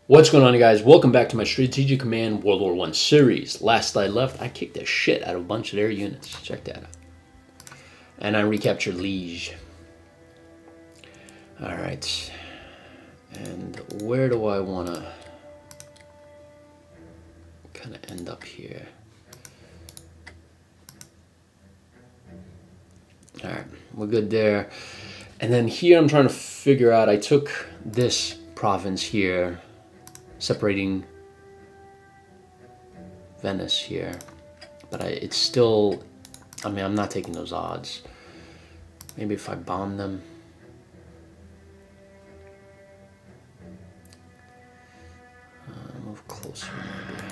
What's going on, you guys? Welcome back to my Strategic Command World War I series. Last I left, I kicked the shit out of a bunch of their units. Check that out. And I recaptured Liege. Alright. And where do I want to kind of end up here? Alright, we're good there. And then here I'm trying to figure out, I took this province here, separating Venice here, but it's still, I mean, I'm not taking those odds. Maybe if I bomb them. Move closer maybe.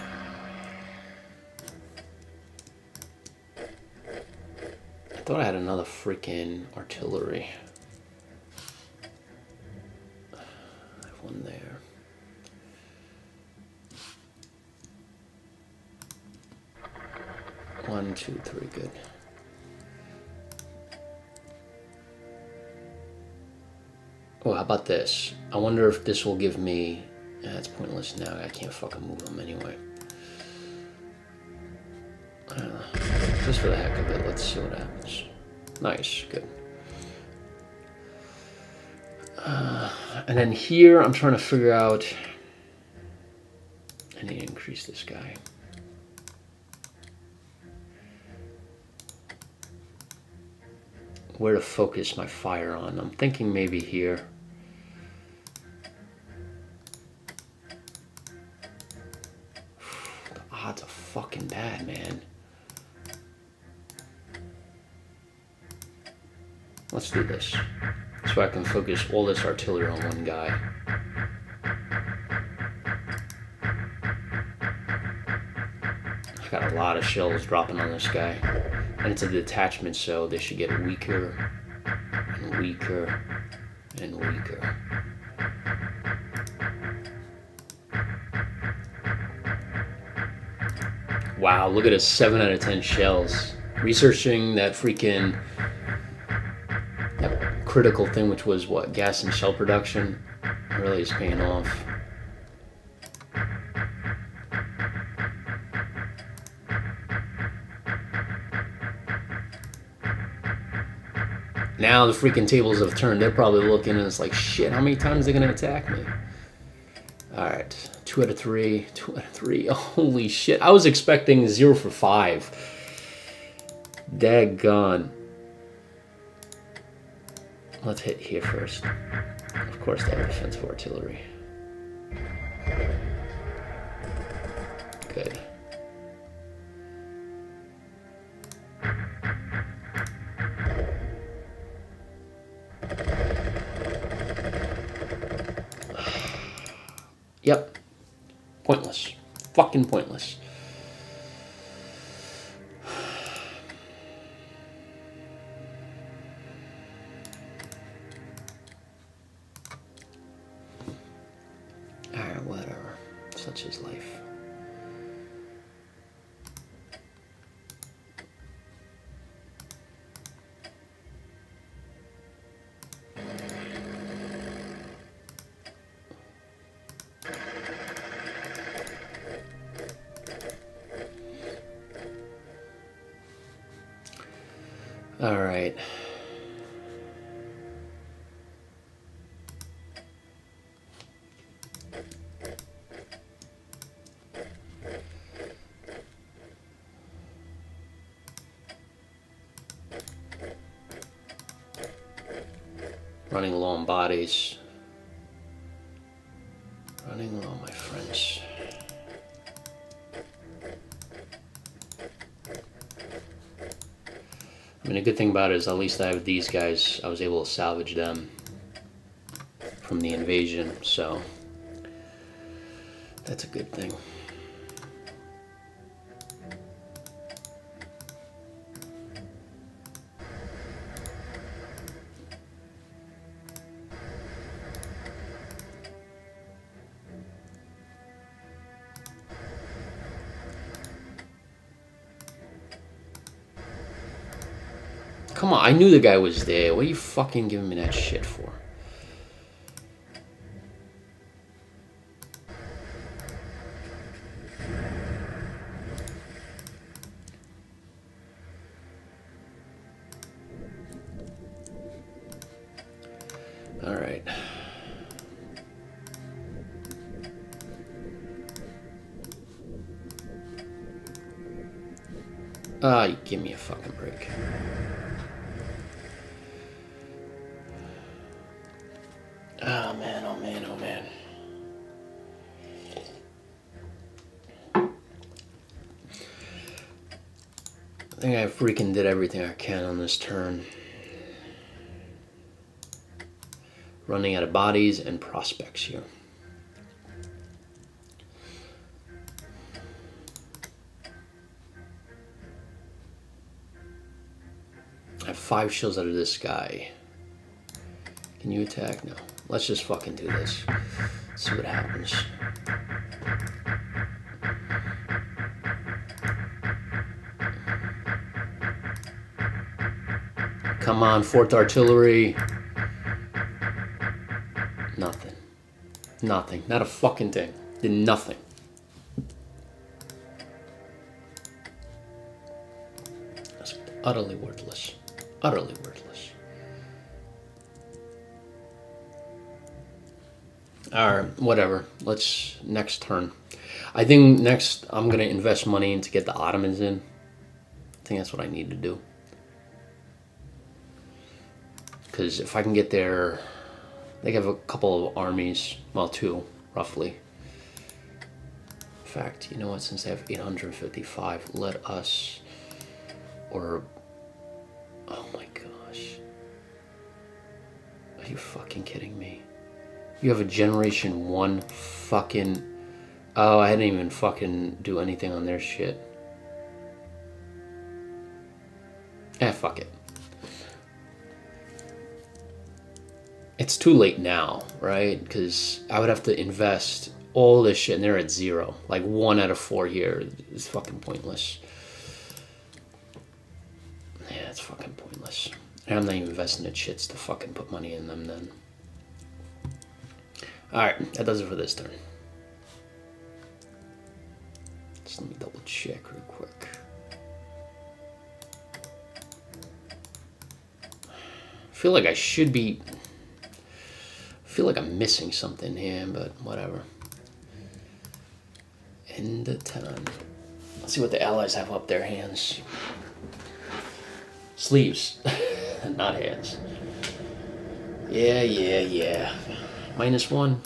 I thought I had another freaking artillery. I have one there. One, two, three, good. Oh, how about this? I wonder if this will give me... it's pointless now. I can't fucking move them anyway. Just for the heck of it, let's see what happens. Nice, good. And then here, I'm trying to figure out... I need to increase this guy. Where to focus my fire on. I'm thinking maybe here. The odds are fucking bad, man. Let's do this. So I can focus all this artillery on one guy. I got a lot of shells dropping on this guy. And it's a detachment, so they should get weaker and weaker and weaker. Wow, look at us, 7 out of 10 shells. Researching that freaking that critical thing, which was what, gas and shell production, really is paying off. Now the freaking tables have turned. They're probably looking and it's like, shit, how many times are they going to attack me? Alright, 2 out of 3, 2 out of 3. Holy shit. I was expecting 0 for 5. Daggone. Let's hit here first. Of course, they have defensive artillery. Good. Yep. Pointless. Fucking pointless. Alright, whatever. Such is life. All right. Running low on bodies. Running low, my friends. I mean, the good thing about it is at least I have these guys, I was able to salvage them from the invasion, so that's a good thing. Come on, I knew the guy was there. What are you fucking giving me that shit for? All right. You give me a fucking break. Oh man, oh man, oh man. I think I freaking did everything I can on this turn. Running out of bodies and prospects here. I have 5 shields out of this guy. Can you attack? No. Let's just fucking do this. See what happens. Come on, 4th Artillery. Nothing. Nothing. Not a fucking thing. Did nothing. That's utterly worthless. Utterly worthless. Alright, whatever. Let's... next turn. I think next I'm going to invest money in to get the Ottomans in. I think that's what I need to do. Because if I can get there... they have a couple of armies. Well, 2, roughly. In fact, you know what? Since they have 855, let us... or... oh my gosh. Are you fucking kidding me? You have a Generation 1 fucking... oh, I didn't even fucking do anything on their shit. Fuck it. It's too late now, right? Because I would have to invest all this shit and they're at 0. Like 1 out of 4 here is fucking pointless. Yeah, it's fucking pointless. And I'm not even investing in shits to fucking put money in them then. Alright, that does it for this turn. Just let me double check real quick. I feel like I should be... I feel like I'm missing something here, but whatever. End of turn. Let's see what the Allies have up their hands. Sleeves, not hands. Yeah, yeah, yeah. -1.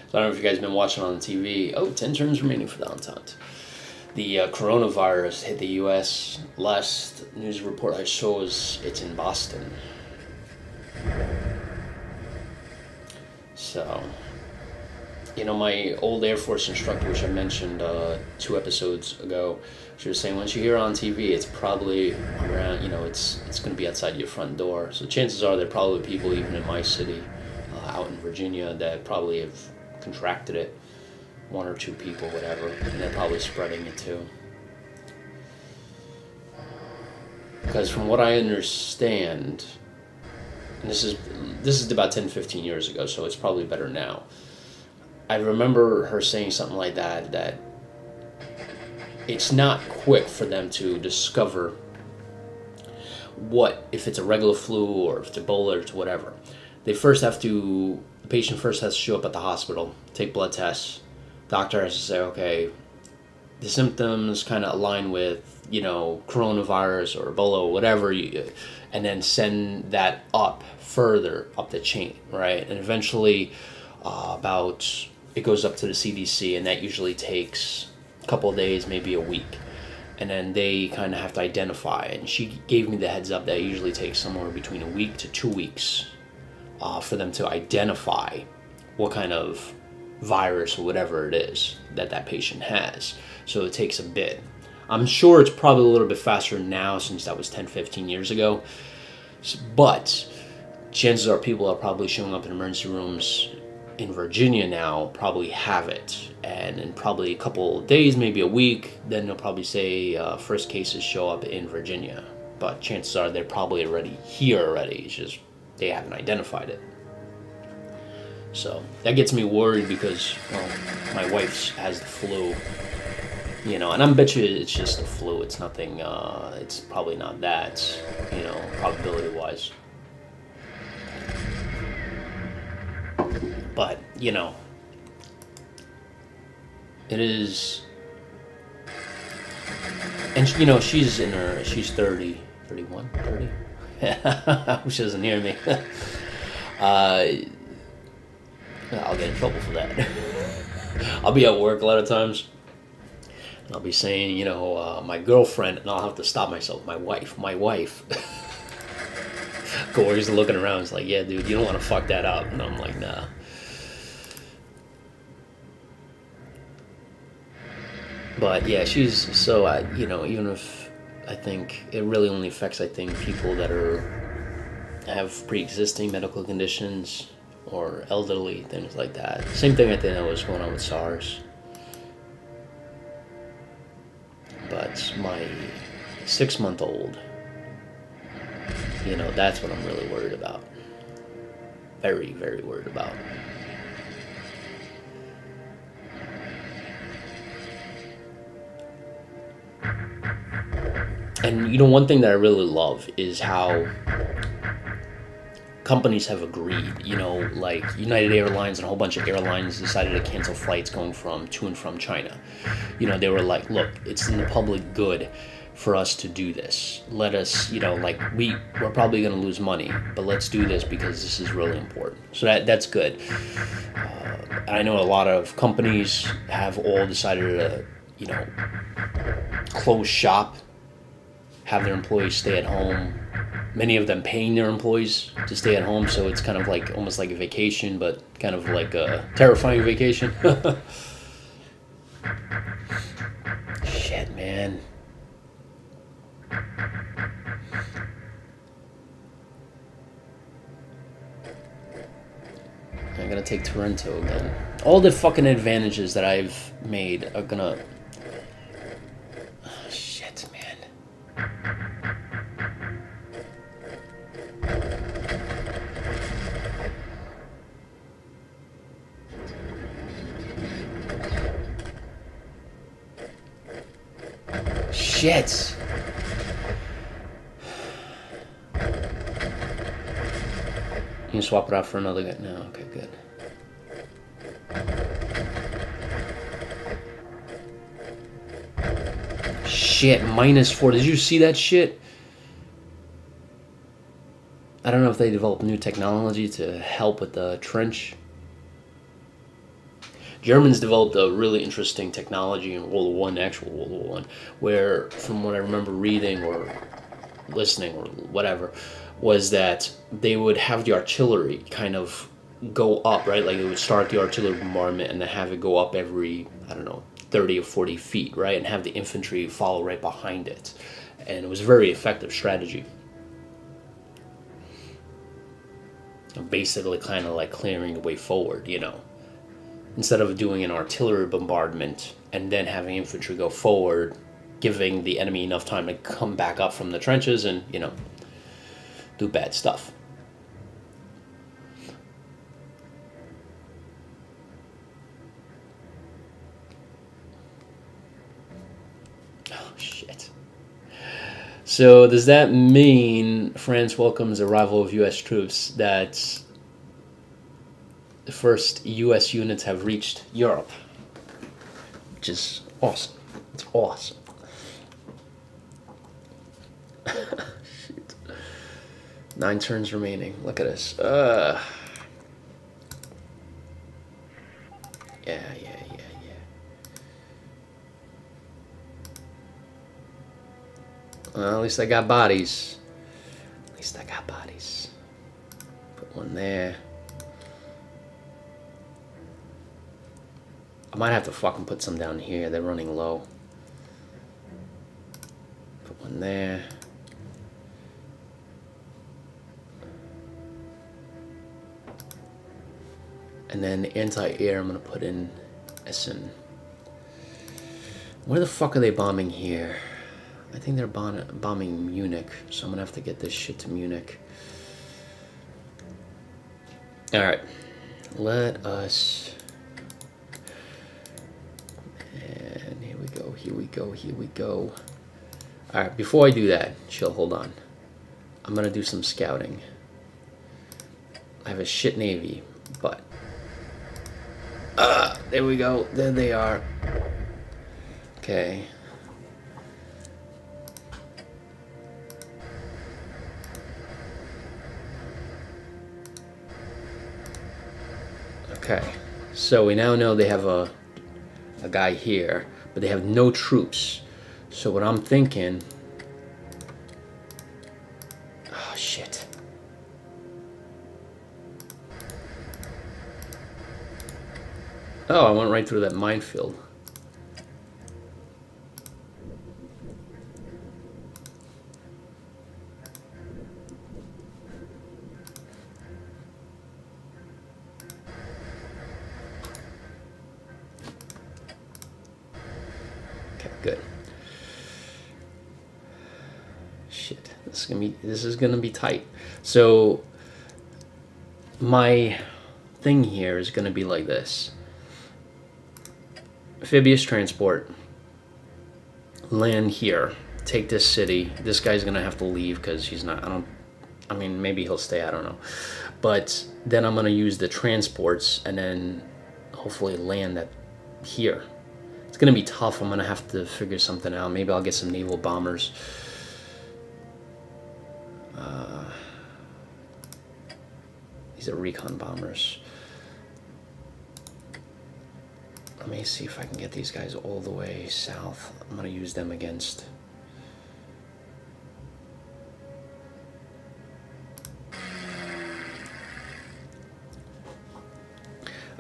So I don't know if you guys have been watching on TV. Oh, 10 turns remaining for the Entente. The coronavirus hit the U.S. Last news report I saw is it's in Boston. So, you know, my old Air Force instructor, which I mentioned 2 episodes ago, she was saying once you hear it on TV, it's probably around, you know, it's going to be outside your front door. So chances are there are probably people even in my city, out in Virginia, that probably have contracted it. 1 or 2 people, whatever, and they're probably spreading it too. Because from what I understand, and this is about 10-15 years ago, so it's probably better now. I remember her saying something like that it's not quick for them to discover what, if it's a regular flu or if it's Ebola or it's whatever. The patient first has to show up at the hospital, take blood tests. Doctor has to say, okay, the symptoms kind of align with, you know, coronavirus or Ebola or whatever, and then send that up further up the chain, right? And eventually it goes up to the CDC, and that usually takes a couple of days, maybe a week. And then they kind of have to identify it. And she gave me the heads up that it usually takes somewhere between a week to 2 weeks for them to identify what kind of virus or whatever it is that patient has. So it takes a bit. I'm sure it's probably a little bit faster now since that was 10-15 years ago, but chances are people are probably showing up in emergency rooms in Virginia now probably have it, and in probably a couple of days, maybe a week, then they'll probably say first cases show up in Virginia, but chances are they're probably already here already. It's just they haven't identified it. So that gets me worried because, well, my wife has the flu, you know, and I'm bet you it's just the flu. It's nothing, it's probably not that, you know, probability-wise. But, you know, it is, and, you know, she's 30, 31, 30? I hope she doesn't hear me. I'll get in trouble for that. I'll be at work a lot of times, and I'll be saying, you know, my girlfriend, and I'll have to stop myself. My wife. Corey's looking around. It's like, yeah, dude, you don't want to fuck that up. And I'm like, nah. But yeah, she's so, you know, even if I think it really only affects, I think, people that have pre-existing medical conditions or elderly, things like that. Same thing I think that was going on with SARS. But my 6-month-old, you know, that's what I'm really worried about. Very, very worried about. And, you know, one thing that I really love is how companies have agreed, you know, like United Airlines and a whole bunch of airlines decided to cancel flights going to and from China. You know, they were like, look, it's in the public good for us to do this. Let us, you know, like, we're probably going to lose money, but let's do this because this is really important. So that's good. I know a lot of companies have all decided to, you know, close shop, have their employees stay at home. Many of them paying their employees to stay at home, so it's kind of like almost like a vacation, but kind of like a terrifying vacation. Shit, man. I'm gonna take Toronto again. All the fucking advantages that I've made are gonna... Oh, shit, man. Shit. You can swap it out for another guy. No, okay, good. Shit, -4. Did you see that shit? I don't know if they developed new technology to help with the trench. Germans developed a really interesting technology in World War I, actual World War I, where, from what I remember reading or listening or whatever, was that they would have the artillery kind of go up, right? Like, they would start the artillery bombardment and then have it go up every, I don't know, 30 or 40 feet, right? And have the infantry follow right behind it. And it was a very effective strategy. Basically kind of like clearing the way forward, you know. Instead of doing an artillery bombardment and then having infantry go forward, giving the enemy enough time to come back up from the trenches and, you know, do bad stuff. Oh, shit. So does that mean France welcomes the arrival of U.S. troops, that the first U.S. units have reached Europe? Which is awesome. It's awesome. Shoot. 9 turns remaining. Look at this. Yeah. Well, at least I got bodies. At least I got bodies. Put one there. I might have to fucking put some down here. They're running low. Put one there. And then anti-air, I'm gonna put in Essen. Where the fuck are they bombing here? I think they're bombing Munich, so I'm gonna have to get this shit to Munich. Alright, Let us... And here we go, here we go, here we go. Alright, before I do that, chill, hold on. I'm gonna do some scouting. I have a shit navy, but... there we go, there they are. Okay. Okay, so we now know they have a guy here, but they have no troops. So what I'm thinking... Oh, shit. Oh, I went right through that minefield. Good. Shit, this is gonna be tight. So my thing here is gonna be like this: amphibious transport, land here, take this city. This guy's gonna have to leave because he's not. I mean, maybe he'll stay. I don't know. But then I'm gonna use the transports and then hopefully land that here. It's gonna be tough. I'm gonna have to figure something out. Maybe I'll get some naval bombers. These are recon bombers. Let me see if I can get these guys all the way south. I'm gonna use them against...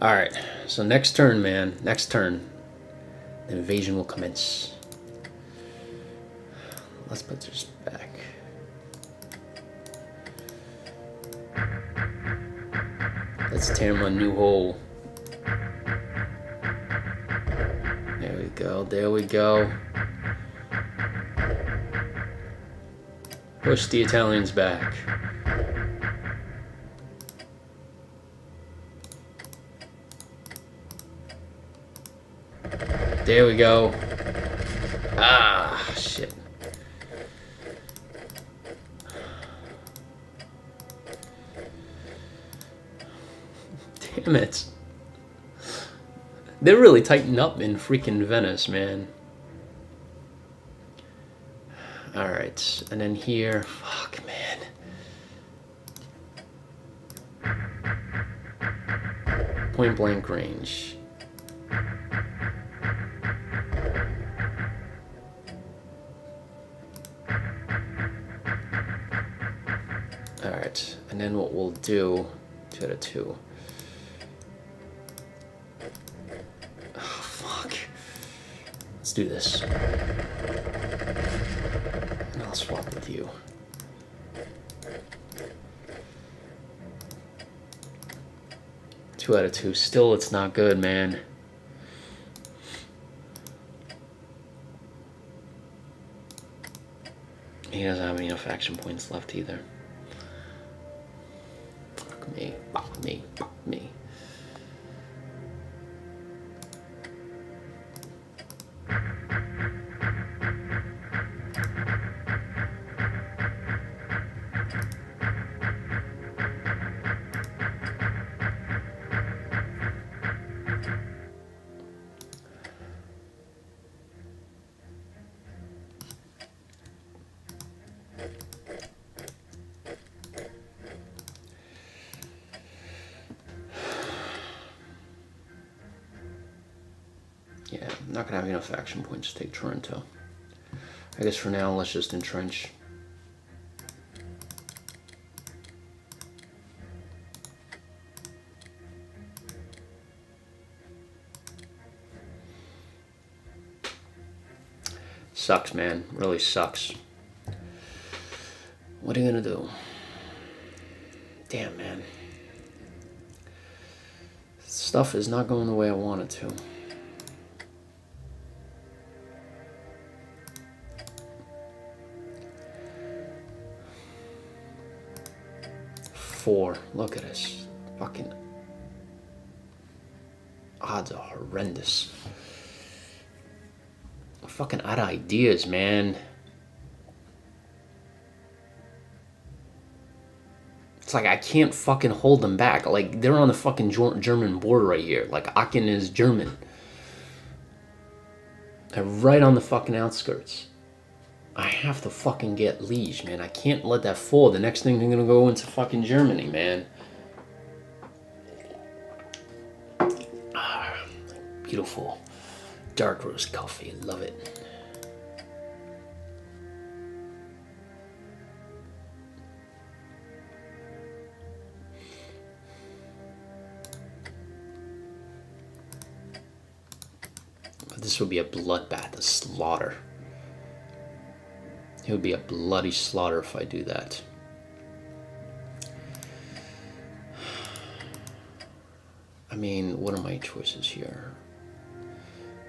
Alright, so next turn, man. Next turn. The invasion will commence. Let's put this back. Let's tear him a new hole. There we go, there we go. Push the Italians back. There we go. Ah, shit. Damn it. They're really tightened up in freaking Venice, man. Alright, and then here, fuck, man. Point blank range. Alright, and then what we'll do, 2 out of 2. Oh, fuck. Let's do this. And I'll swap with you. Two out of 2. Still, it's not good, man. He doesn't have enough action points left either. Fuck me, fuck me, fuck me. Yeah, I'm not gonna have enough action points to take Trento. I guess for now, let's just entrench. Sucks, man. Really sucks. What are you gonna do? Damn, man. Stuff is not going the way I want it to. Four. Look at us. Fucking odds are horrendous. I'm fucking out of ideas, man. It's like I can't fucking hold them back. Like, they're on the fucking German border right here. Like, Aachen is German. They're right on the fucking outskirts. I have to fucking get Liege, man. I can't let that fall. The next thing they're gonna go into fucking Germany, man. Ah, beautiful. Dark roast coffee. Love it. This would be a bloodbath, a slaughter. It would be a bloody slaughter if I do that. I mean, what are my choices here?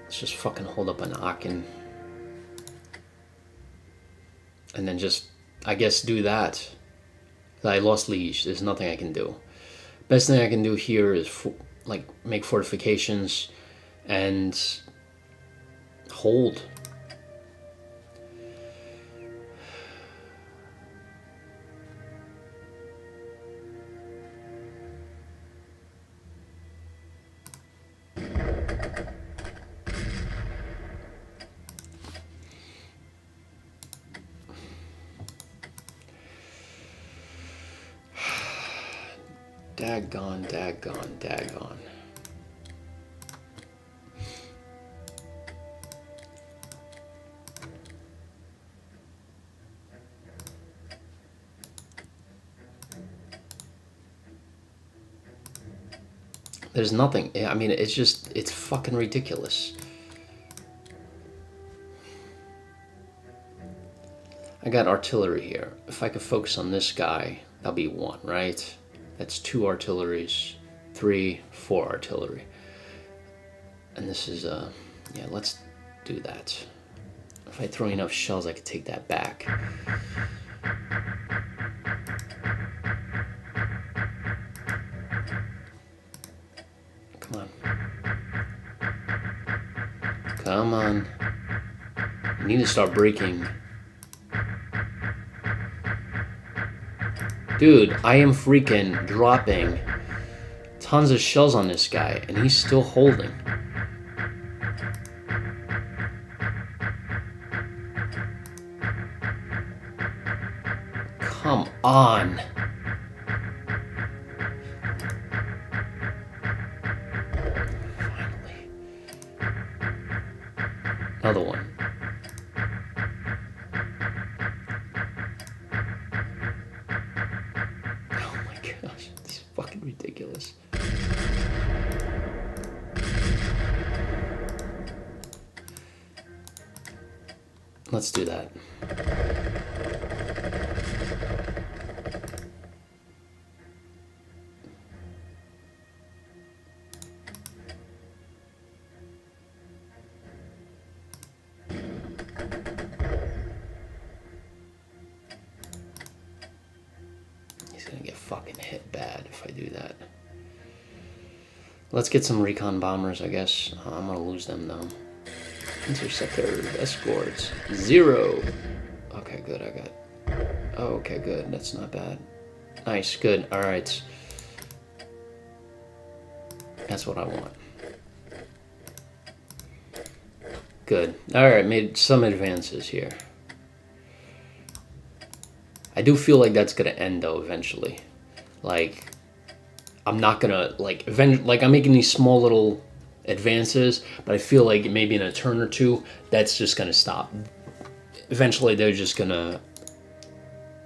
Let's just fucking hold up an Aachen. And then just, I guess, do that. I lost Liege. There's nothing I can do. Best thing I can do here is, like, make fortifications and hold. Daggone, daggone, daggone. There's nothing. I mean, it's just, it's fucking ridiculous. I got artillery here. If I could focus on this guy, that'll be 1, right? That's 2 artilleries, 3, 4 artillery. And this is, yeah, let's do that. If I throw enough shells, I could take that back. Come on. Come on. I need to start breaking. Dude, I am freaking dropping tons of shells on this guy, and he's still holding. Come on. Finally. Another one. Ridiculous. Let's do that. He's gonna get fucking hit bad if I do that. Let's get some recon bombers, I guess. I'm gonna lose them though. Interceptor, escorts, 0. Okay, good, I got. Oh, okay, good, that's not bad. Nice, good, alright. That's what I want. Good, alright, made some advances here. I do feel like that's gonna end though eventually. Like, I'm not gonna, like, I'm making these small little advances, but I feel like maybe in a turn or two, that's just gonna stop. Eventually, they're just gonna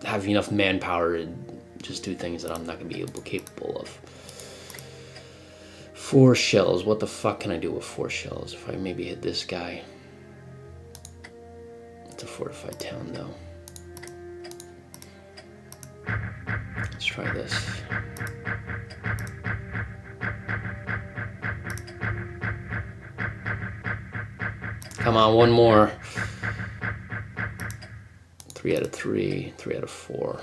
have enough manpower to just do things that I'm not gonna be capable of. 4 shells. What the fuck can I do with 4 shells? If I maybe hit this guy. It's a fortified town, though. Let's try this. Come on, one more. 3 out of 3, 3 out of 4.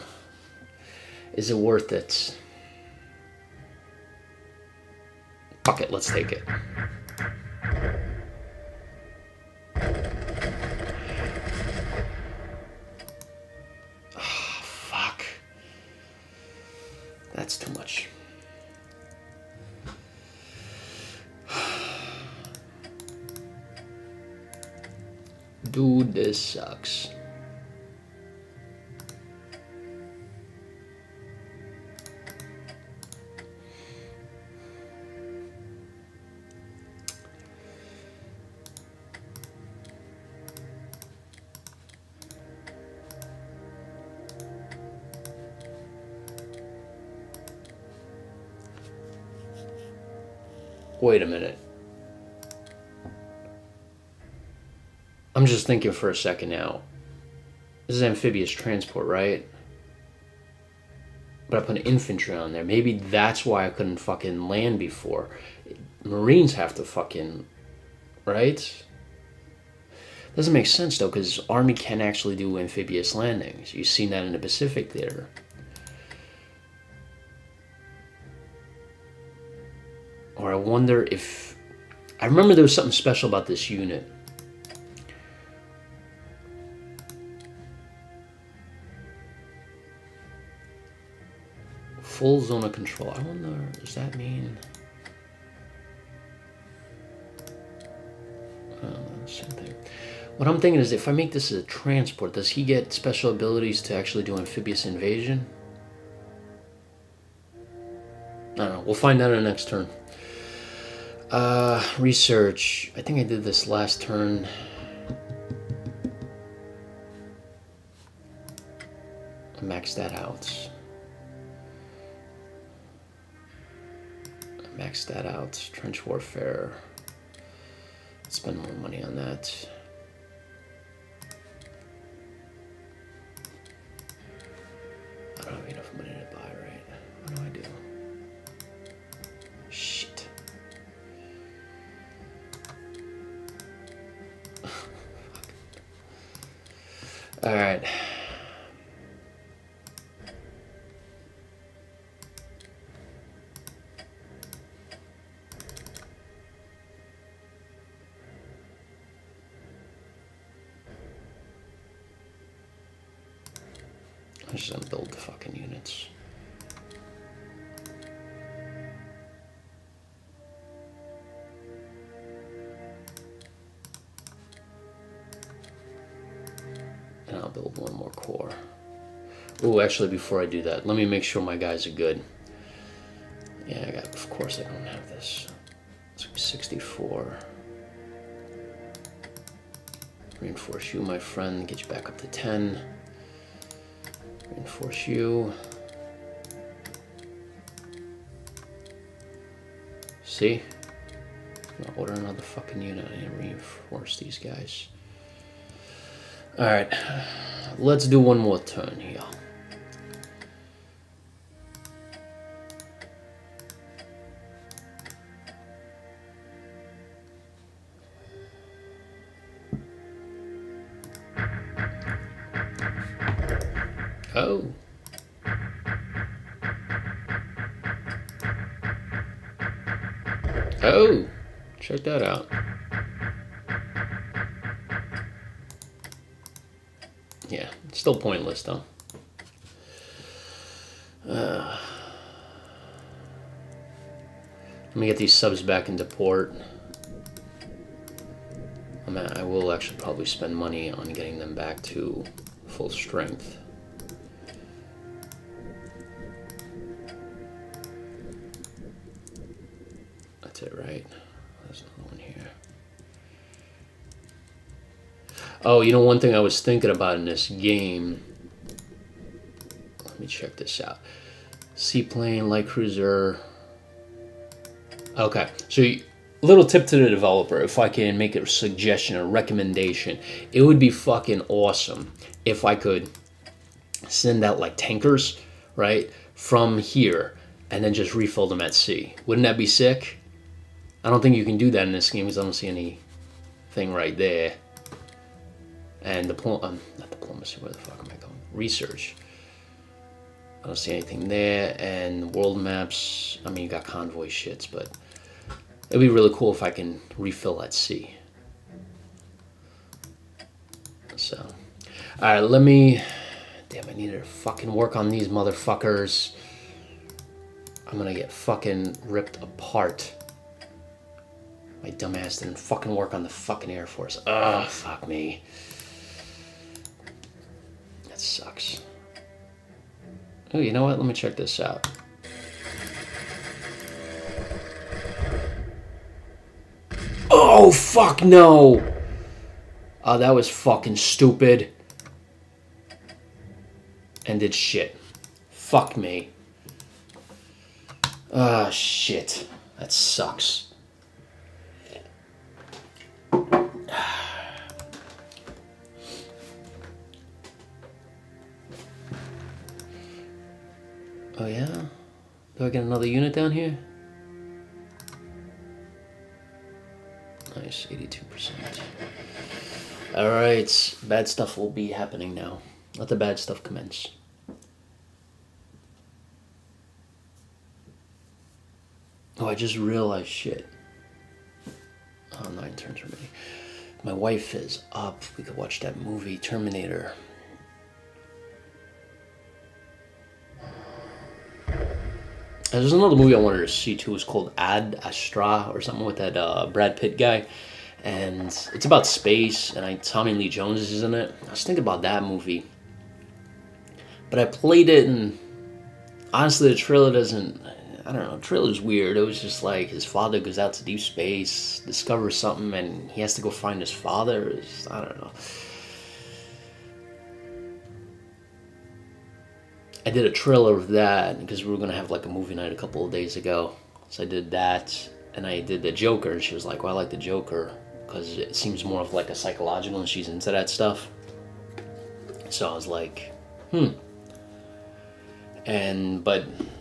Is it worth it? Fuck it, let's take it. Oh, fuck. That's too much. Dude, this sucks. Wait a minute. I'm just thinking for a second now. This is amphibious transport, right? But I put infantry on there. Maybe that's why I couldn't fucking land before. Marines have to fucking... Right? Doesn't make sense, though, because Army can actually do amphibious landings. You've seen that in the Pacific Theater. Or I wonder if... I remember there was something special about this unit. Full zone of control. I wonder, does that mean... Same thing. What I'm thinking is if I make this as a transport, does he get special abilities to actually do amphibious invasion? I don't know. We'll find out in the next turn. Research. I think I did this last turn. Max that out. Max that out. Trench warfare. Spend more money on that. I don't have enough money to buy, right? What do I do? Shit. All right. I'm just gonna build the fucking units. And I'll build one more core. Oh, actually, before I do that, let me make sure my guys are good. Yeah, I got, of course I don't have this. It's 64. Reinforce you, my friend, get you back up to 10. Reinforce you. See? I'll order another fucking unit and reinforce these guys. Alright. Let's do one more turn here. Oh. Oh. Check that out. Yeah, it's still pointless though. Let me get these subs back into port. I will actually probably spend money on getting them back to full strength. That's it, right? There's another one here. Oh, you know, one thing I was thinking about in this game. Let me check this out. Seaplane, light cruiser. Okay, so little tip to the developer, if I can make a suggestion, a recommendation, it would be fucking awesome if I could send out like tankers, right, from here and then just refill them at sea. Wouldn't that be sick? I don't think you can do that in this game because I don't see anything right there. And not diplomacy, where the fuck am I going? Research. I don't see anything there. And world maps, I mean, you got convoy shits, but It'd be really cool if I can refill that C. So, alright, let me... Damn, I need to fucking work on these motherfuckers. I'm gonna get fucking ripped apart. My dumbass didn't fucking work on the fucking Air Force. Ugh, fuck me. That sucks. Oh, you know what? Let me check this out. Oh, fuck no! Oh, that was fucking stupid. And did shit. Fuck me. Ah, shit. That sucks. Oh, yeah? Do I get another unit down here? Nice, 82%. Alright, bad stuff will be happening now. Let the bad stuff commence. Oh, I just realized shit. Oh, 9 turns remaining. My wife is up. We could watch that movie, Terminator. There's another movie I wanted to see too. It's called Ad Astra or something with that Brad Pitt guy. And it's about space, and Tommy Lee Jones is in it. I was thinking about that movie. But I played it, and honestly, the trailer doesn't... I don't know, the trailer's weird. It was just like his father goes out to deep space, discovers something, and he has to go find his father. I don't know. I did a trailer of that because we were going to have like a movie night a couple of days ago. So I did that, and I did the Joker, and she was like, well, I like the Joker because it seems more of like a psychological, and she's into that stuff. So I was like, but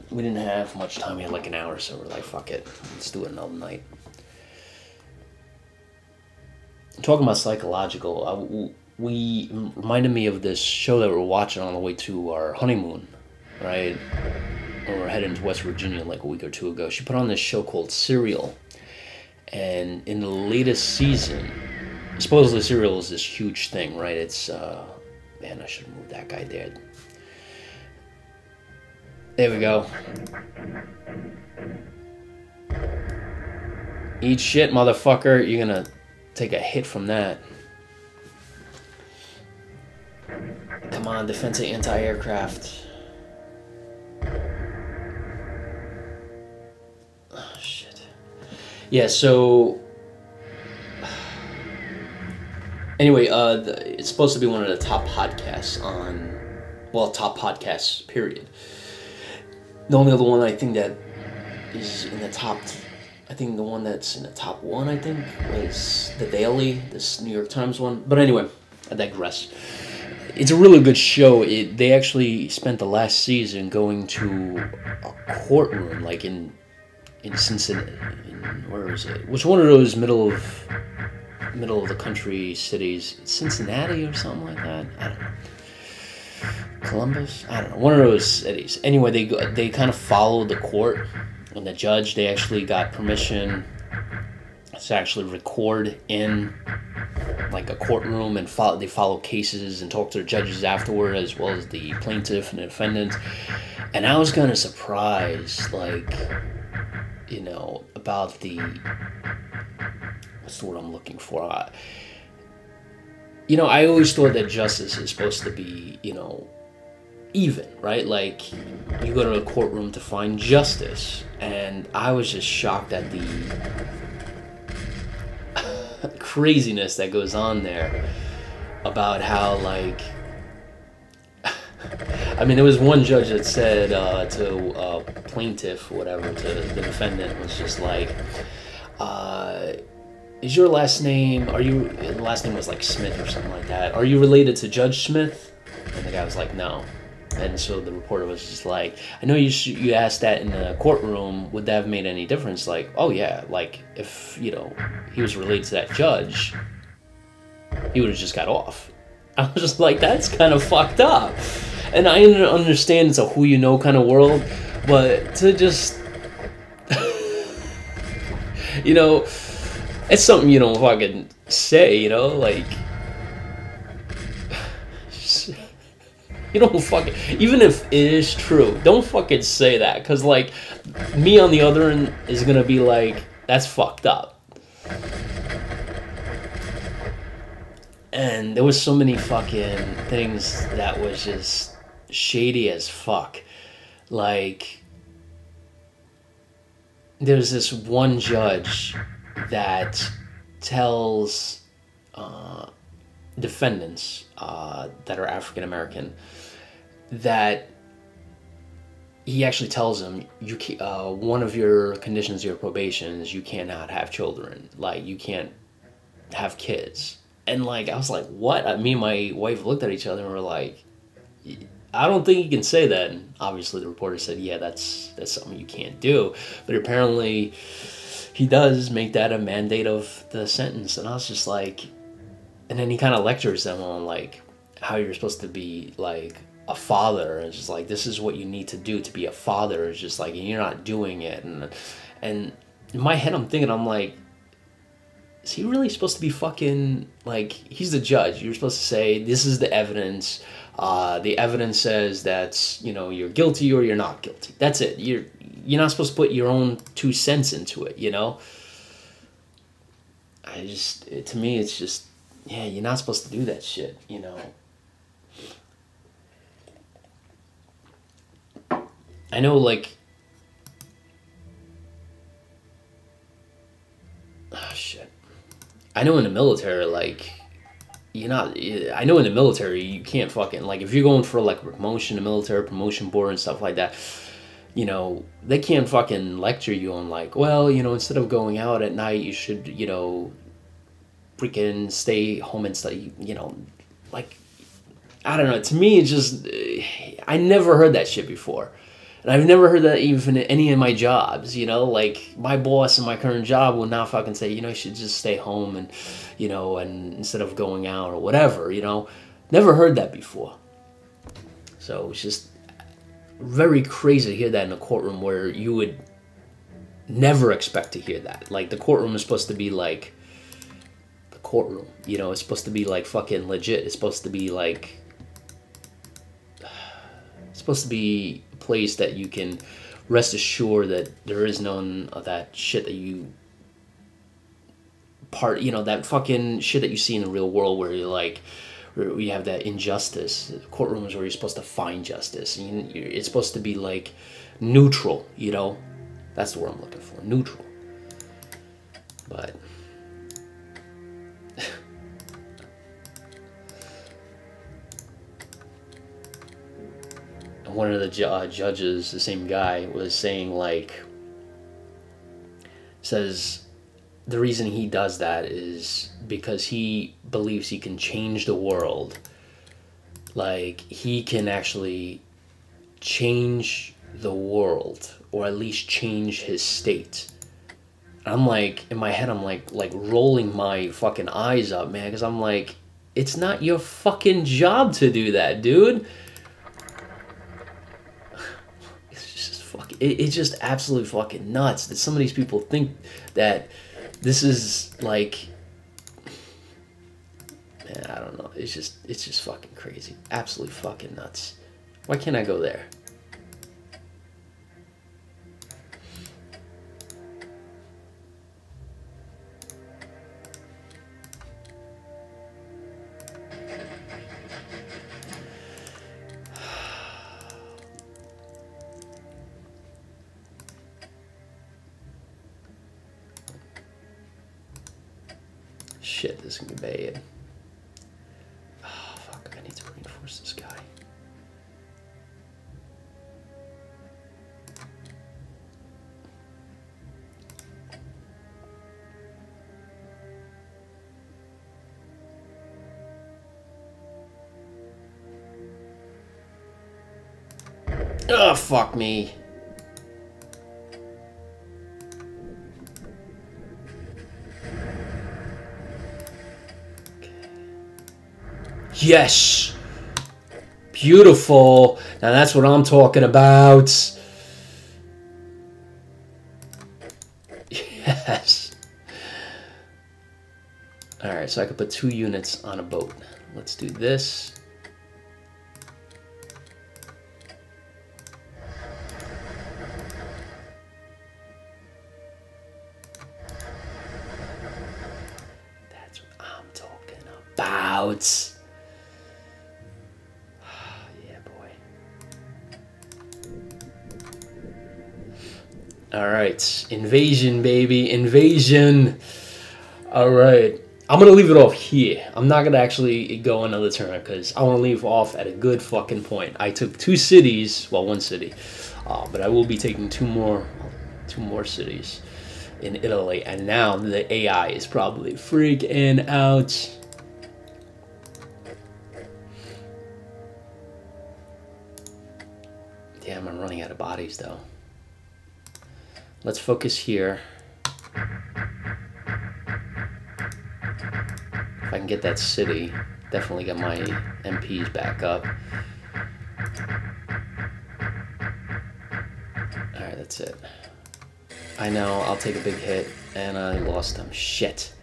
we didn't have much time. We had like an hour, so we're like, fuck it. Let's do it another night. Talking about psychological, we reminded me of this show that we were watching on the way to our honeymoon, right? When we were heading to West Virginia like a week or two ago. She put on this show called Serial. And in the latest season, supposedly Serial is this huge thing, right? It's, man, I should have moved that guy there. There we go. Eat shit, motherfucker. You're gonna take a hit from that. Come on, defensive anti-aircraft. Oh, shit. Yeah, so... Anyway, it's supposed to be one of the top podcasts on... Well, top podcasts, period. The only other one I think that is in the top... I think the one that's in the top one, I think, was The Daily, this New York Times one. But anyway, I digress. It's a really good show. They actually spent the last season going to a courtroom, like in Cincinnati. Where is it? Which one of those middle of the country cities? Cincinnati or something like that? I don't know. Columbus? I don't know. One of those cities. Anyway, they kind of followed the court, and the judge, they actually got permission to actually record in like a courtroom, and they follow cases and talk to the judges afterward, as well as the plaintiff and the defendant. And I was kind of surprised, like, you know, about the, what's the word I'm looking for? You know, I always thought that justice is supposed to be, you know, even, right? Like, you go to a courtroom to find justice, and I was just shocked at the craziness that goes on there about how, like, I mean, there was one judge that said to a plaintiff, whatever, to the defendant, was just like, is your last name, the last name was like Smith or something like that, are you related to Judge Smith? And the guy was like, no. And so the reporter was just like, I know you asked that in the courtroom, would that have made any difference? Like, oh yeah, like, if, you know, he was related to that judge, he would have just got off. I was just like, that's kind of fucked up. And I understand it's a who you know kind of world, but to just... You know, it's something you don't fucking say, you know, like, you don't fucking, even if it is true, don't fucking say that, because, like, me on the other end is gonna be like, that's fucked up. And there was so many fucking things that was just shady as fuck. Like, there's this one judge that tells defendants that are African American that he actually tells them, one of your conditions of your probation is you cannot have children. Like, you can't have kids. And, like, I was like, what? Me and my wife looked at each other and were like, I don't think you can say that. And obviously the reporter said, yeah, that's something you can't do. But apparently he does make that a mandate of the sentence. And I was just like, and then he kind of lectures them on, like, how you're supposed to be, like, a father. And it's just like, this is what you need to do to be a father. It's just like, and you're not doing it. And in my head, I'm thinking, I'm like, is he really supposed to be fucking, like, he's the judge. You're supposed to say, this is the evidence. The evidence says that, you know, you're guilty or you're not guilty. That's it. You're not supposed to put your own 2 cents into it, you know? To me, it's just, yeah, you're not supposed to do that shit, you know? I know, like, oh, shit. I know in the military, like, I know in the military, you can't fucking, like, if you're going for, like, promotion, the military promotion board and stuff like that, you know, they can't fucking lecture you on, like, well, you know, instead of going out at night, you should, you know, freaking stay home and study, you know, like, I don't know. To me, it's just, I never heard that shit before. And I've never heard that even in any of my jobs, you know, like, my boss in my current job will now fucking say, you know, you should just stay home and, you know, and instead of going out or whatever, you know. Never heard that before. So it's just very crazy to hear that in a courtroom where you would never expect to hear that. Like, the courtroom is supposed to be like the courtroom, you know, it's supposed to be like fucking legit. It's supposed to be like, it's supposed to be a place that you can rest assured that there is none of that shit that you you know, that fucking shit that you see in the real world where you're like, where you have that injustice. Courtrooms where you're supposed to find justice. It's supposed to be like neutral, you know? That's the word I'm looking for, neutral. But one of the judges, the same guy, was saying, like, says the reason he does that is because he believes he can change the world. Like, he can actually change the world, or at least change his state. And I'm like, in my head, I'm like rolling my fucking eyes up, man, because I'm like, it's not your fucking job to do that, dude. It's just absolutely fucking nuts that some of these people think that this is like, man, I don't know. It's just fucking crazy. Absolutely fucking nuts. Why can't I go there? Shit, this is gonna be bad. Oh, fuck, I need to reinforce this guy. Oh, fuck me. Yes! Beautiful. Now that's what I'm talking about. Yes. All right, so I could put 2 units on a boat. Let's do this. That's what I'm talking about. Yeah, boy. All right, invasion, baby, invasion. All right. I'm going to leave it off here. I'm not going to actually go another turn because I want to leave off at a good fucking point. I took 2 cities, well, 1 city, but I will be taking 2 more cities in Italy. And now the AI is probably freaking out. Damn, I'm running out of bodies though. Let's focus here. If I can get that city, definitely get my MPs back up. Alright, that's it. I know, I'll take a big hit, and I lost them. Shit.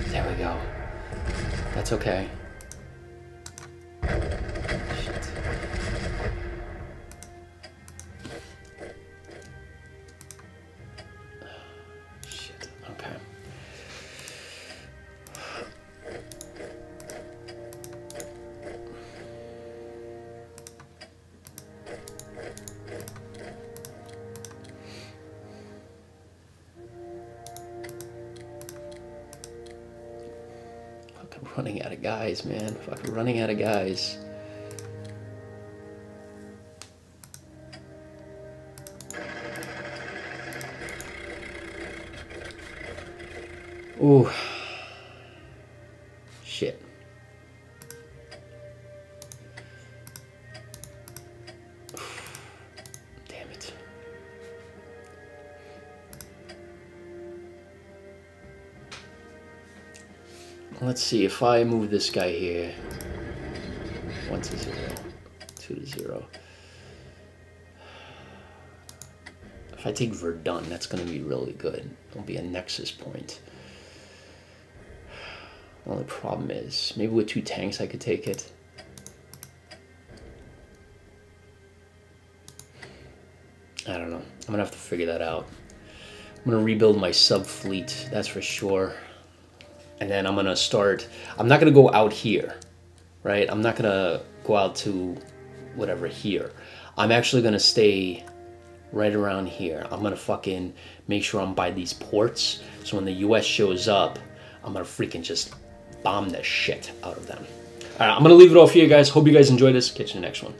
There we go. That's okay. Running out of guys, man. Fucking running out of guys. Ooh. Shit. Damn it. Let's see, if I move this guy here, 1 to 0, 2 to 0. If I take Verdun, that's going to be really good. It'll be a nexus point. The only problem is, maybe with 2 tanks I could take it. I don't know. I'm going to have to figure that out. I'm going to rebuild my sub-fleet, that's for sure. And then I'm going to start, I'm not going to go out here, right? I'm not going to go out to whatever here. I'm actually going to stay right around here. I'm going to fucking make sure I'm by these ports. So when the US shows up, I'm going to freaking just bomb the shit out of them. All right, I'm going to leave it off here, guys. Hope you guys enjoyed this. Catch you in the next one.